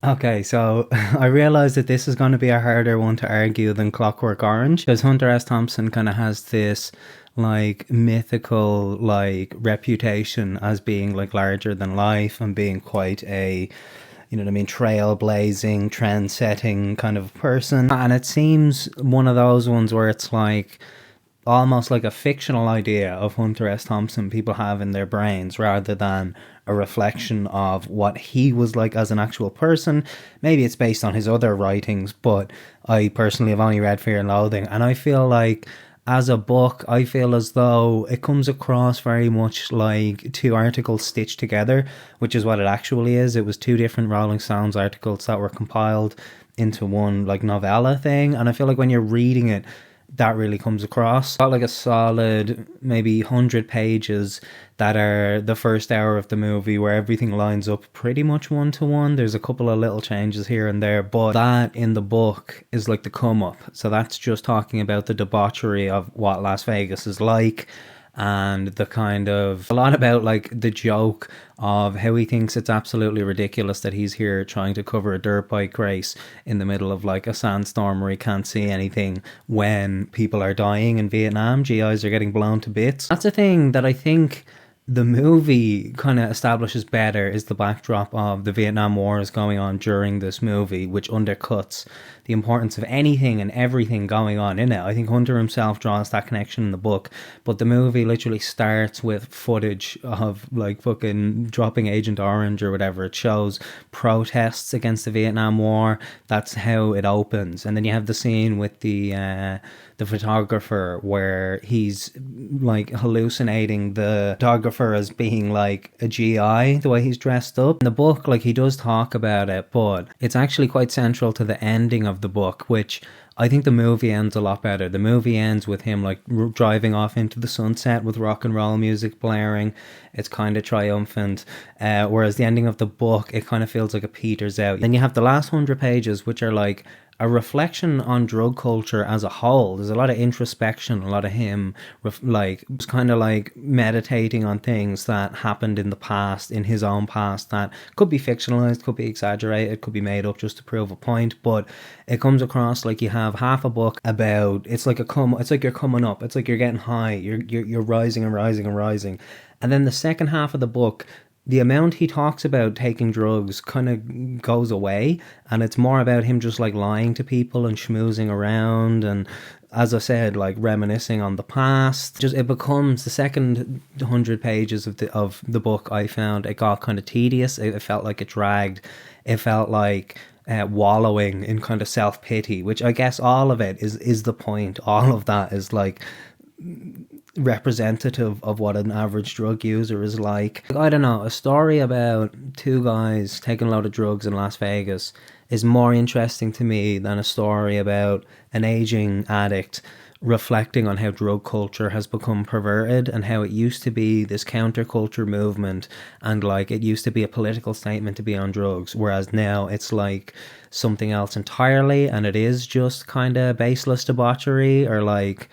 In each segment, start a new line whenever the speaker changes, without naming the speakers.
Okay, so I realized that this is going to be a harder one to argue than Clockwork Orange because Hunter S. Thompson kind of has this like mythical like reputation as being like larger than life and being quite a, you know what I mean, trailblazing, trend setting kind of person. And it seems one of those ones where it's like almost like a fictional idea of Hunter S. Thompson people have in their brains rather than a reflection of what he was like as an actual person. Maybe it's based on his other writings, but I personally have only read Fear and Loathing, and I feel like as a book, I feel as though it comes across very much like two articles stitched together, which is what it actually is. It was two different Rolling Stones articles that were compiled into one like novella thing, and I feel like when you're reading it, that really comes across. Got like a solid maybe 100 pages that are the first hour of the movie where everything lines up pretty much one to one. There's a couple of little changes here and there, but that in the book is like the come up. So that's just talking about the debauchery of what Las Vegas is like, and the kind of a lot about like the joke of how he thinks it's absolutely ridiculous that he's here trying to cover a dirt bike race in the middle of like a sandstorm where he can't see anything when people are dying in Vietnam. GIs are getting blown to bits. That's a thing that I think the movie kind of establishes better, is the backdrop of the Vietnam War is going on during this movie, which undercuts the importance of anything and everything going on in it. I think Hunter himself draws that connection in the book, but the movie literally starts with footage of like fucking dropping Agent Orange or whatever. It shows protests against the Vietnam War. That's how it opens, and then you have the scene with the photographer where he's like hallucinating the photographer as being like a GI, the way he's dressed up. In the book, like he does talk about it, but it's actually quite central to the ending of the book, which I think the movie ends a lot better. The movie ends with him like driving off into the sunset with rock and roll music blaring. It's kind of triumphant. Whereas the ending of the book, it kind of feels like it peters out. Then you have the last 100 pages, which are like a reflection on drug culture as a whole. There's a lot of introspection, a lot of him like was kind of like meditating on things that happened in the past, in his own past, that could be fictionalized, could be exaggerated, could be made up just to prove a point. But it comes across like you have half a book about, it's like it's like you're coming up, it's like you're getting high, you're rising and rising and rising, and then the second half of the book, the amount he talks about taking drugs kind of goes away, and it's more about him just like lying to people and schmoozing around, and as I said, like reminiscing on the past. Just it becomes the second 100 pages of the book. I found it got kind of tedious. It felt like it dragged. It felt like wallowing in kind of self-pity, which I guess all of it is the point. All of that is like representative of what an average drug user is like. I don't know, a story about two guys taking a load of drugs in Las Vegas is more interesting to me than a story about an aging addict reflecting on how drug culture has become perverted and how it used to be this counterculture movement, and like it used to be a political statement to be on drugs, whereas now it's like something else entirely, and it is just kind of baseless debauchery, or like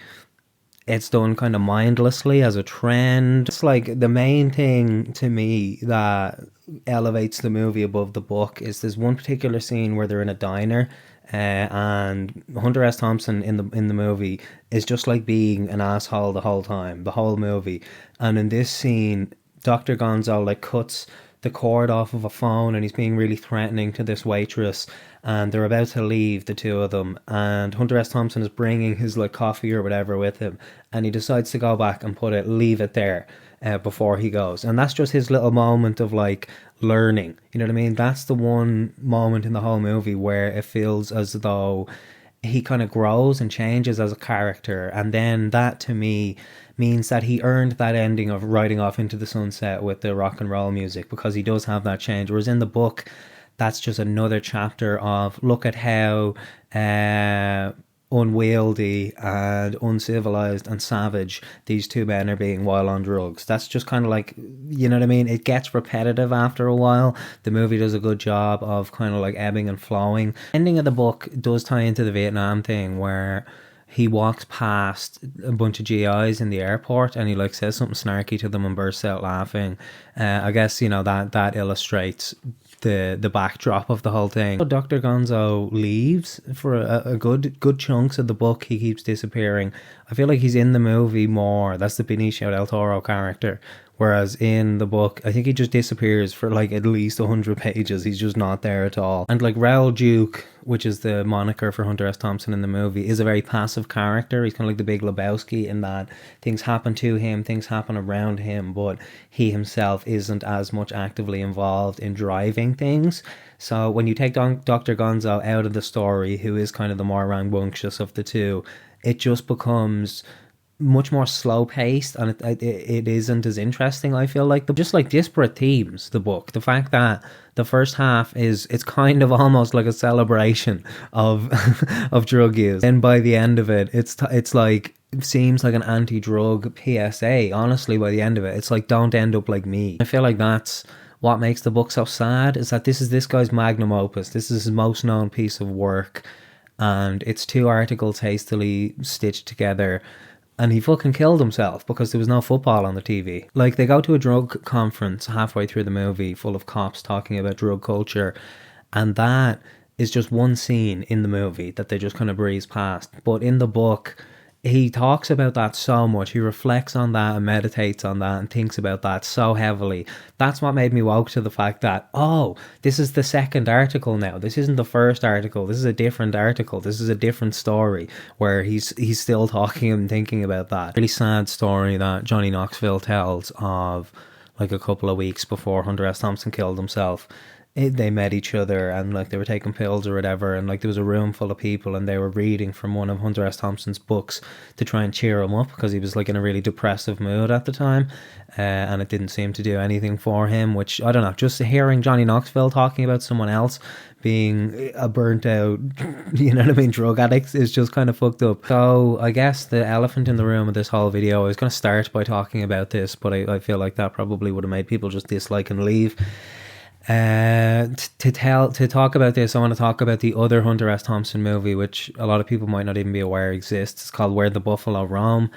it's done kind of mindlessly as a trend. It's like the main thing to me that elevates the movie above the book is there's one particular scene where they're in a diner, and Hunter S. Thompson in the movie is just like being an asshole the whole time, the whole movie. And in this scene, Dr. Gonzo like cuts the cord off of a phone, and he's being really threatening to this waitress, and they're about to leave, the two of them, and Hunter S. Thompson is bringing his like coffee or whatever with him, and he decides to go back and leave it there before he goes. And that's just his little moment of like learning, you know what I mean? That's the one moment in the whole movie where it feels as though he kind of grows and changes as a character, and then that to me means that he earned that ending of riding off into the sunset with the rock and roll music, because he does have that change. Whereas in the book, that's just another chapter of look at how unwieldy and uncivilized and savage these two men are being while on drugs. That's just kind of like, you know what I mean? It gets repetitive after a while. The movie does a good job of kind of like ebbing and flowing. Ending of the book does tie into the Vietnam thing, where he walks past a bunch of GIs in the airport and he like says something snarky to them and bursts out laughing. I guess, you know, that illustrates the backdrop of the whole thing. So Dr. Gonzo leaves for a good chunks of the book. He keeps disappearing. I feel like he's in the movie more. That's the Benicio del Toro character. Whereas in the book, I think he just disappears for like at least 100 pages. He's just not there at all. And like Raoul Duke, which is the moniker for Hunter S. Thompson in the movie, is a very passive character. He's kind of like the Big Lebowski in that things happen to him, things happen around him, but he himself isn't as much actively involved in driving things. So when you take Dr. Gonzo out of the story, who is kind of the more rambunctious of the two, it just becomes much more slow paced, and it isn't as interesting. I feel like just like disparate themes, the book, the fact that the first half it's kind of almost like a celebration of of drug use, and by the end of it it's like, it seems like an anti-drug PSA. Honestly, by the end of it, it's like, don't end up like me. I feel like that's what makes the book so sad, is that this is this guy's magnum opus. This is his most known piece of work, and it's 2 articles hastily stitched together. And he fucking killed himself because there was no football on the TV. Like, they go to a drug conference halfway through the movie full of cops talking about drug culture. And that is just one scene in the movie that they just kind of breeze past. But in the book, he talks about that so much. He reflects on that and meditates on that and thinks about that so heavily. That's what made me woke to the fact that, oh, this is the second article now. This isn't the first article. This is a different article. This is a different story where he's still talking and thinking about that. Really sad story that Johnny Knoxville tells of like a couple of weeks before Hunter S. Thompson killed himself. They met each other and like they were taking pills or whatever, and like there was a room full of people and they were reading from one of Hunter S. Thompson's books to try and cheer him up because he was like in a really depressive mood at the time, and it didn't seem to do anything for him, which, I don't know, just hearing Johnny Knoxville talking about someone else being a burnt out, you know what I mean, drug addict is just kind of fucked up. So I guess the elephant in the room of this whole video, I was going to start by talking about this, but I feel like that probably would have made people just dislike and leave. To talk about this, I want to talk about the other Hunter S. Thompson movie, which a lot of people might not even be aware exists. It's called Where the Buffalo Roam,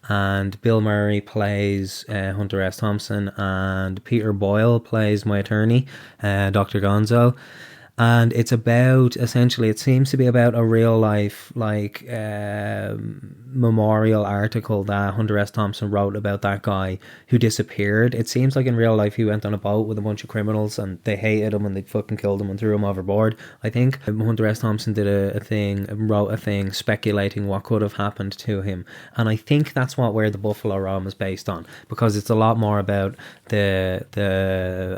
and Bill Murray plays Hunter S. Thompson, and Peter Boyle plays my attorney, Dr. Gonzo. And it's about, essentially, it seems to be about a real life, like, memorial article that Hunter S. Thompson wrote about that guy who disappeared. It seems like in real life he went on a boat with a bunch of criminals and they hated him and they fucking killed him and threw him overboard, I think. Hunter S. Thompson did wrote a thing speculating what could have happened to him. And I think that's what Where the Buffalo Roam is based on, because it's a lot more about the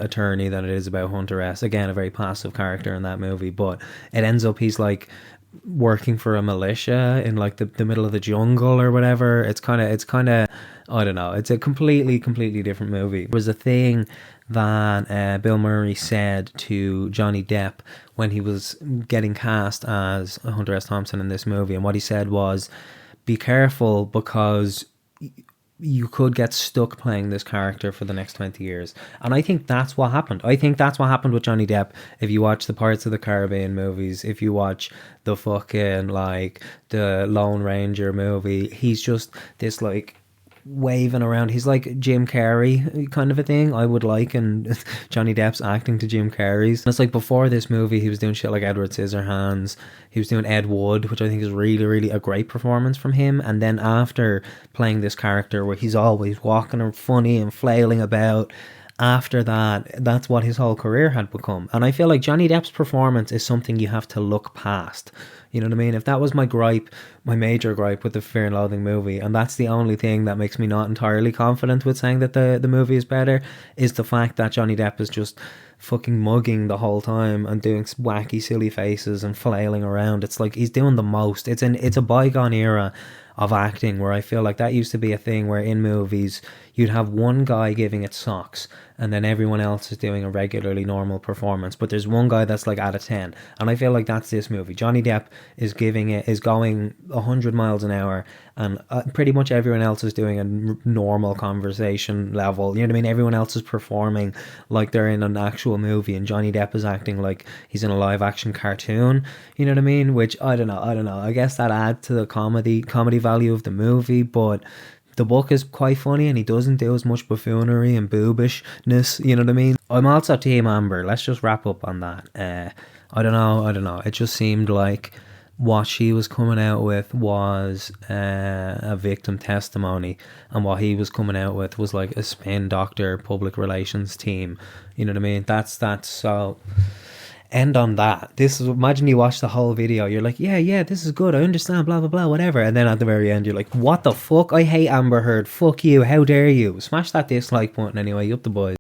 attorney than it is about Hunter S. Again, a very passive character in that movie, but it ends up he's like working for a militia in like the middle of the jungle or whatever. It's kind of I don't know, it's a completely different movie. There was a thing that Bill Murray said to Johnny Depp when he was getting cast as Hunter S. Thompson in this movie, and what he said was, be careful because you could get stuck playing this character for the next 20 years. And I think that's what happened. I think that's what happened with Johnny Depp. If you watch the Pirates of the Caribbean movies, if you watch the fucking, like, the Lone Ranger movie, he's just this, like, waving around. He's like Jim Carrey kind of a thing. I would liken Johnny Depp's acting to Jim Carrey's. And it's like before this movie he was doing shit like Edward Scissorhands, he was doing Ed Wood, which I think is really a great performance from him. And then after playing this character where he's always walking and funny and flailing about, after that, that's what his whole career had become. And I feel like Johnny Depp's performance is something you have to look past. You know what I mean? If that was my gripe, my major gripe with the Fear and Loathing movie, and that's the only thing that makes me not entirely confident with saying that the movie is better, is the fact that Johnny Depp is just fucking mugging the whole time and doing wacky silly faces and flailing around. It's like he's doing the most. It's a bygone era of acting where I feel like that used to be a thing where in movies you'd have one guy giving it socks and then everyone else is doing a regularly normal performance, but there's one guy that's like out of 10, and I feel like that's this movie. Johnny Depp is going 100 miles an hour, and pretty much everyone else is doing a normal conversation level, you know what I mean? Everyone else is performing like they're in an actual movie, and Johnny Depp is acting like he's in a live action cartoon, you know what I mean? Which I don't know, I guess that adds to the comedy value of the movie, but the book is quite funny, and he doesn't do as much buffoonery and boobishness. You know what I mean? I'm also Team Amber. Let's just wrap up on that. I don't know. It just seemed like what she was coming out with was a victim testimony, and what he was coming out with was like a spin doctor public relations team. You know what I mean? That's so. End on that. This is, imagine you watch the whole video, you're like, yeah, this is good, I understand, blah blah blah, whatever, and then at the very end you're like, what the fuck, I hate Amber Heard, fuck you, how dare you. Smash that dislike button anyway, you up the boys.